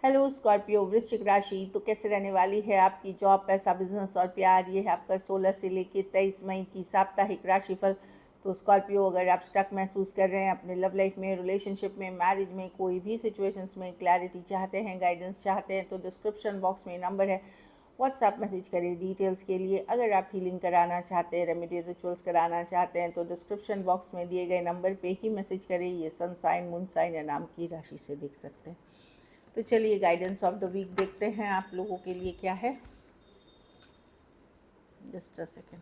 Hello Scorpio वृश्चिक राशि। तो कैसे रहने वाली है आपकी जॉब, पैसा, बिजनेस और प्यार। ये है आपका 16 से लेकर 23 मई की साप्ताहिक राशिफल। तो स्कॉर्पियो, अगर आप स्टक महसूस कर रहे हैं अपने लव लाइफ में, रिलेशनशिप में, मैरिज में, कोई भी सिचुएशंस में क्लैरिटी चाहते हैं, गाइडेंस चाहते हैं, तो डिस्क्रिप्शन बॉक्स में नंबर है, व्हाट्सएप मैसेज करिए डिटेल्स के लिए। अगर आप हीलिंग कराना चाहते हैं, रेमेडी रिचुअल्स कराना चाहते हैं, तो डिस्क्रिप्शन बॉक्स में दिए गए नंबर पे ही मैसेज करिए। ये सन साइन, मून साइन या नाम की राशि से देख सकते हैं। तो चलिए गाइडेंस ऑफ द वीक देखते हैं आप लोगों के लिए क्या है। Just a second.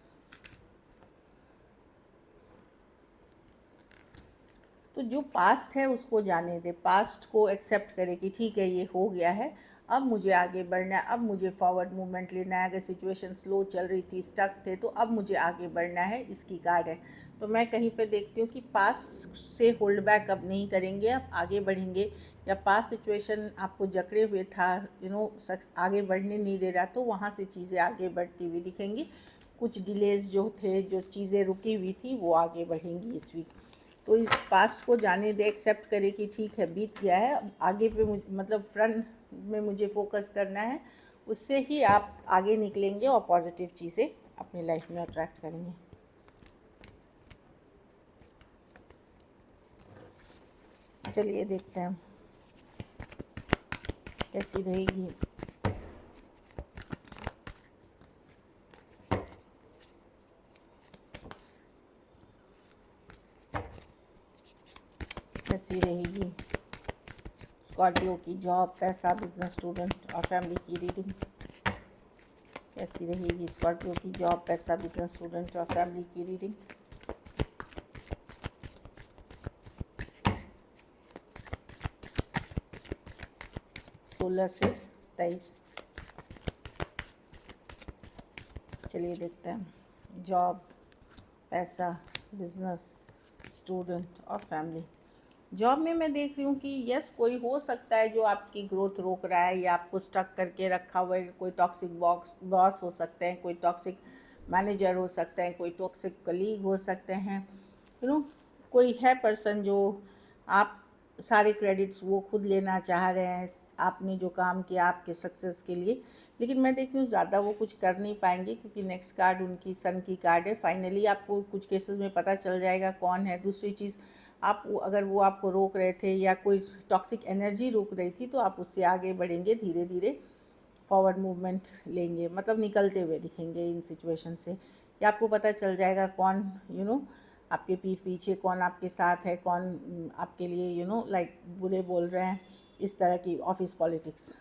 तो जो पास्ट है उसको जाने दे, पास्ट को एक्सेप्ट करे कि ठीक है ये हो गया है, अब मुझे आगे बढ़ना है, अब मुझे फॉरवर्ड मूवमेंट लेना है। अगर सिचुएशन स्लो चल रही थी, स्टक थे, तो अब मुझे आगे बढ़ना है, इसकी कार्ड है। तो मैं कहीं पे देखती हूँ कि पास्ट से होल्ड बैक अब नहीं करेंगे, अब आगे बढ़ेंगे। या पास्ट सिचुएशन आपको जकड़े हुए था, आगे बढ़ने नहीं दे रहा, तो वहाँ से चीज़ें आगे बढ़ती हुई दिखेंगी। कुछ डिलेज जो थे, जो चीज़ें रुकी हुई थी, वो आगे बढ़ेंगी इस वीक। तो इस पास्ट को जाने दे, एक्सेप्ट करे कि ठीक है बीत गया है, अब आगे पे मतलब फ्रंट में मुझे फोकस करना है। उससे ही आप आगे निकलेंगे और पॉजिटिव चीज़ें अपनी लाइफ में अट्रैक्ट करेंगे। चलिए देखते हैं कैसी रहेगी। कैसी रहेगी स्कॉर्पियो की जॉब, पैसा, बिजनेस, स्टूडेंट और फैमिली की रीडिंग। कैसी रहेगी स्कॉर्पियो की जॉब, पैसा, बिजनेस, स्टूडेंट और फैमिली की रीडिंग। 16 से 23। चलिए देखते हैं जॉब, पैसा, बिजनेस, स्टूडेंट और फैमिली। जॉब में मैं देख रही हूँ कि यस, कोई हो सकता है जो आपकी ग्रोथ रोक रहा है या आपको स्टक करके रखा हुआ है। कोई टॉक्सिक बॉस हो सकते हैं, कोई टॉक्सिक मैनेजर हो सकते हैं, कोई टॉक्सिक कलीग हो सकते हैं। कोई है पर्सन जो आप सारे क्रेडिट्स वो खुद लेना चाह रहे हैं, आपने जो काम किया आपके सक्सेस के लिए। लेकिन मैं देख रही हूँ ज़्यादा वो कुछ कर नहीं पाएंगे, क्योंकि नेक्स्ट कार्ड उनकी सन की कार्ड है। फाइनली आपको कुछ केसेस में पता चल जाएगा कौन है। दूसरी चीज़, आप अगर वो आपको रोक रहे थे या कोई टॉक्सिक एनर्जी रोक रही थी, तो आप उससे आगे बढ़ेंगे, धीरे धीरे फॉरवर्ड मूवमेंट लेंगे, मतलब निकलते हुए दिखेंगे इन सिचुएशन से। या आपको पता चल जाएगा कौन आपके पीठ पीछे, कौन आपके साथ है, कौन आपके लिए लाइक बुरे बोल रहे हैं। इस तरह की ऑफिस पॉलिटिक्स।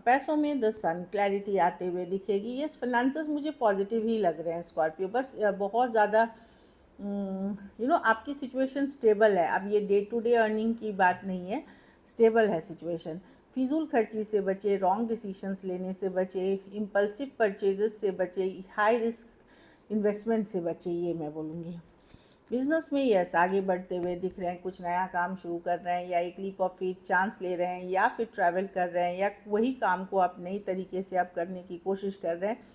पैसों में द सन, क्लैरिटी आते हुए दिखेगी। यस, फाइनेंसेस मुझे पॉजिटिव ही लग रहे हैं स्कॉर्पियो। बस बहुत ज़्यादा आपकी सिचुएशन स्टेबल है। अब ये डे टू डे अर्निंग की बात नहीं है, स्टेबल है सिचुएशन। फिजूल खर्ची से बचे, रॉन्ग डिसीशंस लेने से बचे, इम्पल्सिव परचेजेस से बचे, हाई रिस्क इन्वेस्टमेंट से बचे, ये मैं बोलूँगी। बिजनेस में यस, आगे बढ़ते हुए दिख रहे हैं, कुछ नया काम शुरू कर रहे हैं, या एक लीप ऑफ फेथ चांस ले रहे हैं, या फिर ट्रैवल कर रहे हैं, या वही काम को आप नई तरीके से आप करने की कोशिश कर रहे हैं।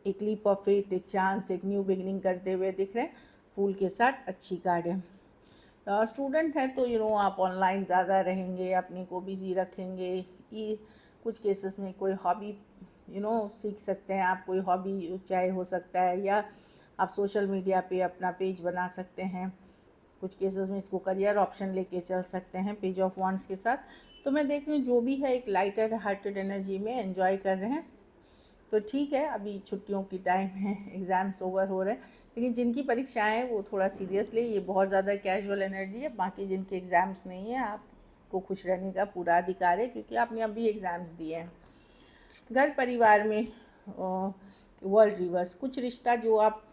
एक लीप ऑफ फेथ, एक चांस, एक न्यू बिगनिंग करते हुए दिख रहे हैं। फूल के साथ अच्छी कार्ड है। स्टूडेंट है तो आप ऑनलाइन ज़्यादा रहेंगे, अपने को बिज़ी रखेंगे। ये कुछ केसेस में कोई हॉबी सीख सकते हैं आप। कोई हॉबी चाहे हो सकता है, या आप सोशल मीडिया पे अपना पेज बना सकते हैं। कुछ केसेस में इसको करियर ऑप्शन लेके चल सकते हैं पेज ऑफ वॉन्ड्स के साथ। तो मैं देख रही हूँ जो भी है एक लाइटर हार्टेड एनर्जी में एंजॉय कर रहे हैं। तो ठीक है, अभी छुट्टियों की टाइम है, एग्ज़ाम्स ओवर हो रहे हैं। लेकिन जिनकी परीक्षाएं हैं वो थोड़ा सीरियस ले, ये बहुत ज़्यादा कैजुअल एनर्जी है। बाकी जिनके एग्ज़ाम्स नहीं है, आपको खुश रहने का पूरा अधिकार है, क्योंकि आपने अभी एग्ज़ाम्स दिए हैं। घर परिवार में वर्ल्ड रिवर्स, कुछ रिश्ता जो आप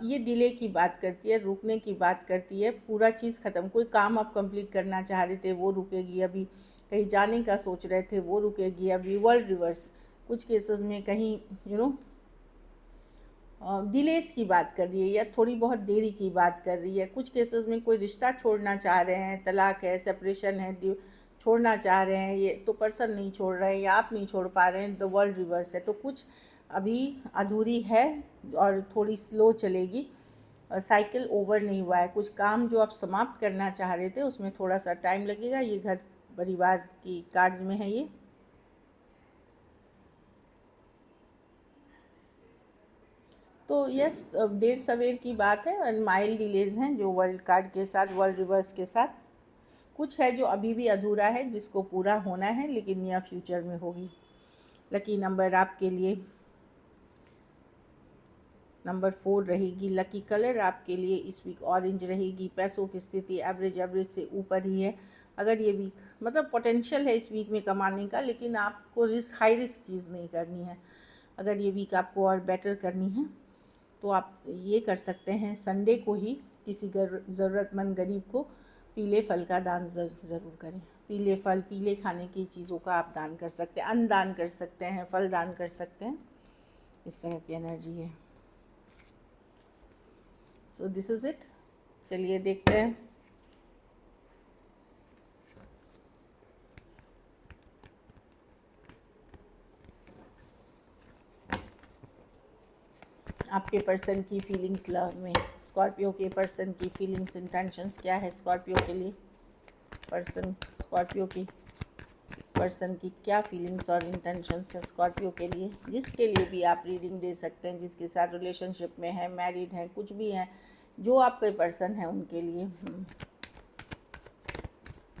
ये डिले की बात करती है, रुकने की बात करती है। पूरा चीज़ ख़त्म, कोई काम आप कंप्लीट करना चाह रहे थे वो रुकेगी अभी, कहीं जाने का सोच रहे थे वो रुकेगी अभी। वर्ल्ड रिवर्स कुछ केसेस में कहीं डिलेस की बात कर रही है, या थोड़ी बहुत देरी की बात कर रही है। कुछ केसेस में कोई रिश्ता छोड़ना चाह रहे हैं, तलाक है, सेपरेशन है, छोड़ना चाह रहे हैं, ये तो पर्सन नहीं छोड़ रहे हैं या आप नहीं छोड़ पा रहे हैं, द वर्ल्ड रिवर्स है। तो कुछ अभी अधूरी है और थोड़ी स्लो चलेगी, साइकिल ओवर नहीं हुआ है। कुछ काम जो आप समाप्त करना चाह रहे थे उसमें थोड़ा सा टाइम लगेगा। ये घर परिवार की कार्ड्स में है ये। तो यस, देर सवेर की बात है और माइल्ड डिलेज हैं जो वर्ल्ड कार्ड के साथ, वर्ल्ड रिवर्स के साथ। कुछ है जो अभी भी अधूरा है जिसको पूरा होना है, लेकिन नियर फ्यूचर में होगी। लकी नंबर आपके लिए नंबर 4 रहेगी। लकी कलर आपके लिए इस वीक ऑरेंज रहेगी। पैसों की स्थिति एवरेज से ऊपर ही है। अगर ये वीक मतलब पोटेंशियल है इस वीक में कमाने का, लेकिन आपको हाई रिस्क चीज़ नहीं करनी है। अगर ये वीक आपको और बेटर करनी है तो आप ये कर सकते हैं, संडे को ही किसी ज़रूरतमंद गरीब को पीले फल का दान ज़रूर करें। पीले फल, पीले खाने की चीज़ों का आप दान कर सकते हैं, अन्न दान कर सकते हैं, फल दान कर सकते हैं। इस तरह की एनर्जी है। So this is it. चलिए देखते हैं। आपके पर्सन की फीलिंग्स लव में, स्कॉर्पियो के पर्सन की फीलिंग्स इंटेंशंस क्या है स्कॉर्पियो के लिए। स्कॉर्पियो की पर्सन की क्या फीलिंग्स और इंटेंशंस है स्कॉर्पियो के लिए, जिसके लिए भी आप रीडिंग दे सकते हैं, जिसके साथ रिलेशनशिप में है, मैरिड है, कुछ भी है, जो आपके पर्सन है उनके लिए।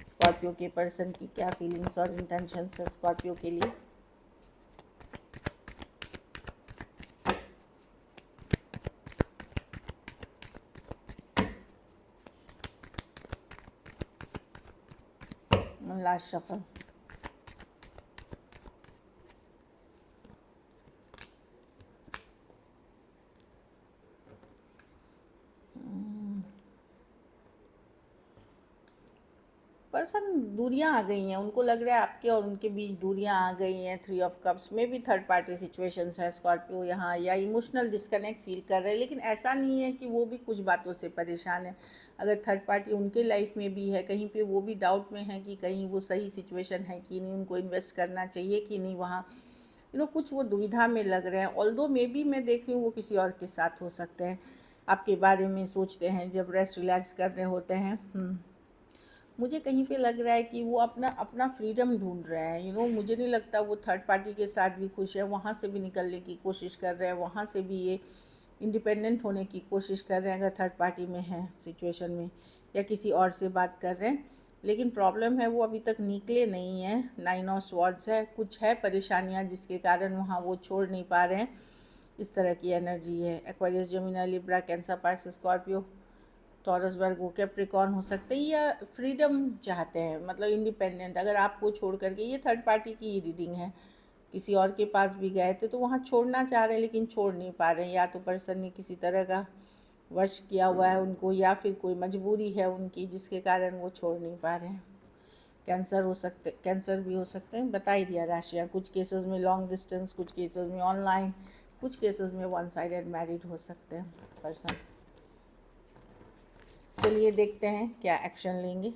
स्कॉर्पियो के पर्सन की क्या फीलिंग्स और इंटेंशंस है स्कॉर्पियो के लिए। Last shuffle. पर्सन दूरियां आ गई हैं, उनको लग रहा है आपके और उनके बीच दूरियां आ गई हैं। 3 ऑफ कप्स में भी थर्ड पार्टी सिचुएशंस है स्कॉर्पियो यहाँ, या इमोशनल डिस्कनेक्ट फील कर रहे हैं, लेकिन ऐसा नहीं है कि वो भी कुछ बातों से परेशान है। अगर थर्ड पार्टी उनके लाइफ में भी है, कहीं पे वो भी डाउट में है कि कहीं वो सही सिचुएशन है कि नहीं, उनको इन्वेस्ट करना चाहिए कि नहीं वहाँ, कुछ वो दुविधा में लग रहे हैं। ऑल्दो मे बी मैं देख रही हूँ वो किसी और के साथ हो सकते हैं, आपके बारे में सोचते हैं जब रेस्ट रिलैक्स कर रहे होते हैं। मुझे कहीं पे लग रहा है कि वो अपना अपना फ्रीडम ढूंढ रहे हैं। मुझे नहीं लगता वो थर्ड पार्टी के साथ भी खुश है, वहाँ से भी निकलने की कोशिश कर रहे हैं, वहाँ से भी ये इंडिपेंडेंट होने की कोशिश कर रहे हैं अगर थर्ड पार्टी में है सिचुएशन में, या किसी और से बात कर रहे हैं। लेकिन प्रॉब्लम है वो अभी तक निकले नहीं हैं। 9 ऑफ स्वॉर्ड्स है, कुछ है परेशानियाँ जिसके कारण वहाँ वो छोड़ नहीं पा रहे हैं। इस तरह की एनर्जी है। Aquarius, Gemini, Libra, Cancer, Pisces, Scorpio, Taurus, Virgo, Capricorn हो सकते हैं, या फ्रीडम चाहते हैं, मतलब इंडिपेंडेंट। अगर आपको छोड़ करके, ये थर्ड पार्टी की रीडिंग है, किसी और के पास भी गए थे तो वहाँ छोड़ना चाह रहे हैं लेकिन छोड़ नहीं पा रहे हैं। या तो पर्सन ने किसी तरह का वश किया हुआ है उनको, या फिर कोई मजबूरी है उनकी जिसके कारण वो छोड़ नहीं पा रहे हैं। कैंसर भी हो सकते हैं, बता ही दिया राशियाँ। कुछ केसेस में लॉन्ग डिस्टेंस, कुछ केसेस में ऑनलाइन, कुछ केसेस में वन साइडेड मैरिड हो सकते हैं पर्सन। चलिए देखते हैं क्या एक्शन लेंगे।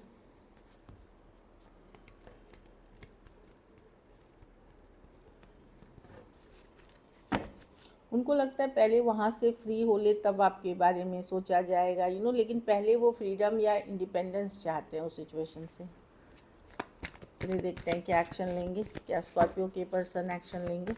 उनको लगता है पहले वहाँ से फ्री हो ले तब आपके बारे में सोचा जाएगा, लेकिन पहले वो फ्रीडम या इंडिपेंडेंस चाहते हैं उस सिचुएशन से। चलिए देखते हैं क्या एक्शन लेंगे, क्या स्कॉर्पियो के पर्सन एक्शन लेंगे।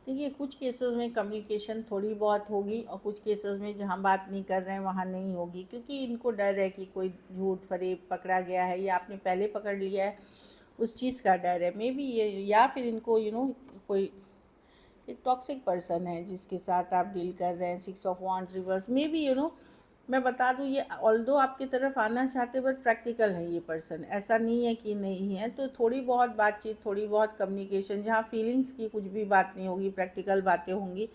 देखिए, कुछ केसेस में कम्युनिकेशन थोड़ी बहुत होगी और कुछ केसेस में जहाँ बात नहीं कर रहे हैं वहाँ नहीं होगी, क्योंकि इनको डर है कि कोई झूठ फरेब पकड़ा गया है या आपने पहले पकड़ लिया है, उस चीज़ का डर है मे बी ये। या फिर इनको कोई एक टॉक्सिक पर्सन है जिसके साथ आप डील कर रहे हैं। 6 of wands reverse, may be मैं बता दूँ ये ऑल्दो आपकी तरफ आना चाहते बट प्रैक्टिकल है ये पर्सन, ऐसा नहीं है कि नहीं है। तो थोड़ी बहुत बातचीत, थोड़ी बहुत कम्युनिकेशन, जहाँ फीलिंग्स की कुछ भी बात नहीं होगी, प्रैक्टिकल बातें होंगी,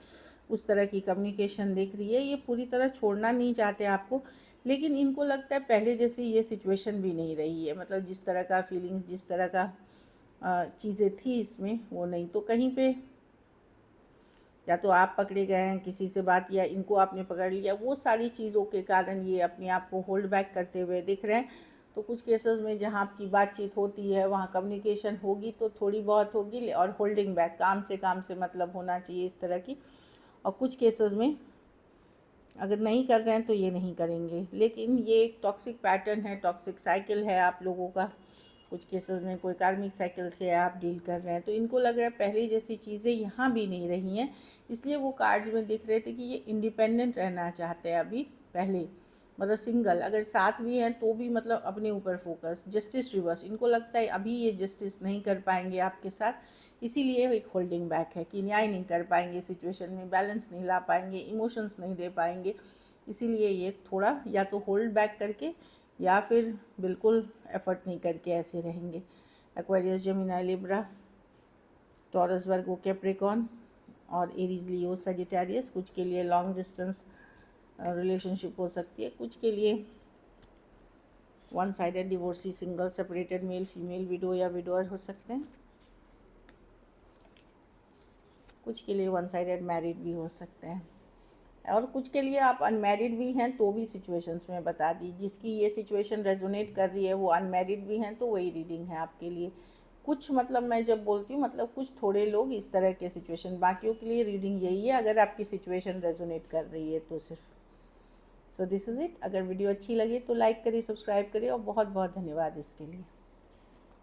उस तरह की कम्युनिकेशन दिख रही है। ये पूरी तरह छोड़ना नहीं चाहते आपको, लेकिन इनको लगता है पहले जैसी ये सिचुएशन भी नहीं रही है, मतलब जिस तरह का फीलिंग्स, जिस तरह का चीज़ें थी इसमें वो नहीं। तो कहीं पे या तो आप पकड़े गए हैं किसी से बात, या इनको आपने पकड़ लिया, वो सारी चीज़ों के कारण ये अपने आप को होल्ड बैक करते हुए दिख रहे हैं। तो कुछ केसेस में जहाँ आपकी बातचीत होती है वहाँ कम्युनिकेशन होगी तो थोड़ी बहुत होगी, और होल्डिंग बैक, काम से मतलब होना चाहिए इस तरह की। और कुछ केसेस में अगर नहीं कर रहे हैं तो ये नहीं करेंगे, लेकिन ये एक टॉक्सिक पैटर्न है, टॉक्सिक साइकिल है आप लोगों का। कुछ केसेस में कोई कार्मिक साइकिल से आप डील कर रहे हैं, तो इनको लग रहा है पहले जैसी चीज़ें यहाँ भी नहीं रही हैं, इसलिए वो कार्ड्स में दिख रहे थे कि ये इंडिपेंडेंट रहना चाहते हैं अभी। पहले मतलब सिंगल, अगर साथ भी हैं तो भी मतलब अपने ऊपर फोकस। जस्टिस रिवर्स, इनको लगता है अभी ये जस्टिस नहीं कर पाएंगे आपके साथ, इसीलिए एक होल्डिंग बैक है कि न्याय नहीं कर पाएंगे सिचुएशन में, बैलेंस नहीं ला पाएंगे, इमोशंस नहीं दे पाएंगे, इसीलिए ये थोड़ा या तो होल्ड बैक करके या फिर बिल्कुल एफर्ट नहीं करके ऐसे रहेंगे। Aquarius, Gemini, Libra, taurus, Virgo, Capricorn और एरीज, लियो, सजिटेरियस, कुछ के लिए लॉन्ग डिस्टेंस रिलेशनशिप हो सकती है, कुछ के लिए one sided divorcee, single, separated, male female, window या विडोअर हो सकते हैं, कुछ के लिए वन साइडेड मैरिड भी हो सकते हैं, और कुछ के लिए आप अनमैरिड भी हैं तो भी सिचुएशंस में बता दी। जिसकी ये सिचुएशन रेजोनेट कर रही है वो अनमैरिड भी हैं तो वही रीडिंग है आपके लिए। कुछ मतलब मैं जब बोलती हूँ मतलब कुछ थोड़े लोग इस तरह के सिचुएशन, बाकियों के लिए रीडिंग यही है अगर आपकी सिचुएशन रेजोनेट कर रही है तो सिर्फ। So this is it. अगर वीडियो अच्छी लगी तो लाइक करिए, सब्सक्राइब करिए, और बहुत बहुत धन्यवाद इसके लिए।